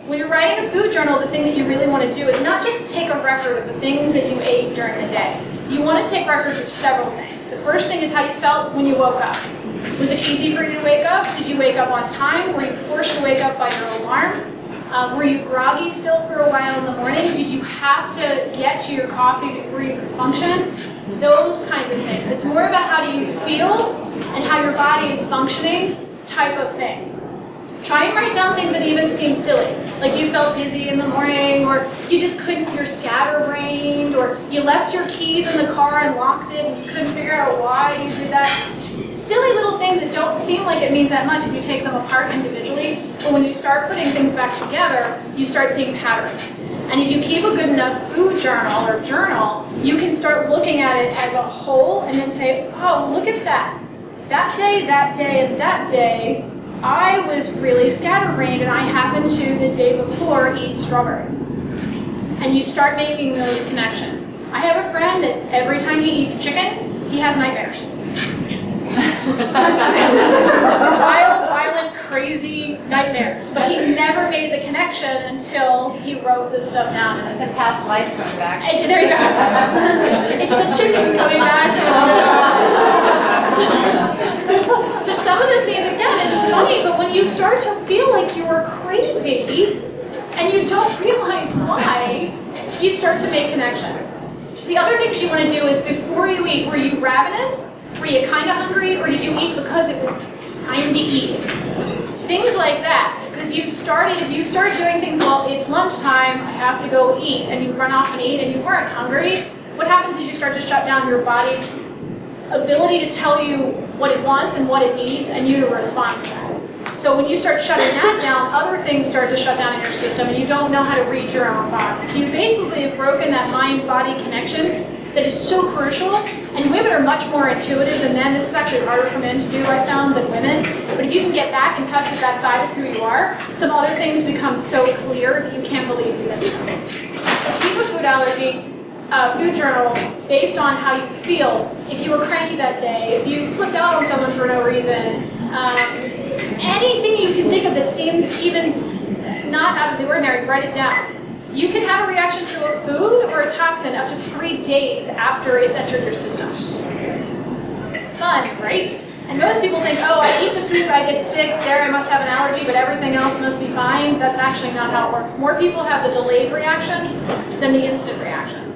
When you're writing a food journal, the thing that you really want to do is not just take a record of the things that you ate during the day. You want to take records of several things. The first thing is how you felt when you woke up. Was it easy for you to wake up? Did you wake up on time? Were you forced to wake up by your alarm? Were you groggy still for a while in the morning? Did you have to get to your coffee before you could function? Those kinds of things. It's more about how do you feel and how your body is functioning type of thing. Try and write down things that even seem silly, like you felt dizzy in the morning, or you just couldn't, you're scatterbrained, or you left your keys in the car and locked it and you couldn't figure out why you did that. Silly little things that don't seem like it means that much if you take them apart individually, but when you start putting things back together, you start seeing patterns. And if you keep a good enough food journal or journal, you can start looking at it as a whole and then say, oh, look at that. That day, and that day, I was really scatterbrained and I happened to, the day before, eat strawberries. And you start making those connections. I have a friend that every time he eats chicken, he has nightmares. Wild, violent, crazy nightmares. But he never made the connection until he wrote this stuff down. It's a past life coming back. There you go. It's the chicken coming back. But some of the scenes, again, it's funny, but when you start to feel like you're crazy and you don't realize why, you start to make connections. The other things you want to do is before you eat, were you ravenous? Were you kind of hungry? Or did you eat because it was time to eat? Things like that. Because if you start doing things, well, it's lunchtime, I have to go eat, and you run off and eat and you weren't hungry, what happens is you start to shut down your body's ability to tell you what it wants and what it needs, and you to respond to that. So when you start shutting that down, other things start to shut down in your system, and you don't know how to read your own body. So you basically have broken that mind-body connection that is so crucial, and women are much more intuitive than men. This is actually harder for men to do, I found, than women. But if you can get back in touch with that side of who you are, some other things become so clear that you can't believe you missed them. So keep a food allergy food journal based on how you feel. If you were cranky that day, if you flipped out on someone for no reason, anything you can think of that seems even not out of the ordinary, write it down. You can have a reaction to a food or a toxin up to 3 days after it's entered your system. Fun, right? And most people think, oh, I eat the food, I get sick, there I must have an allergy, but everything else must be fine. That's actually not how it works. More people have the delayed reactions than the instant reactions.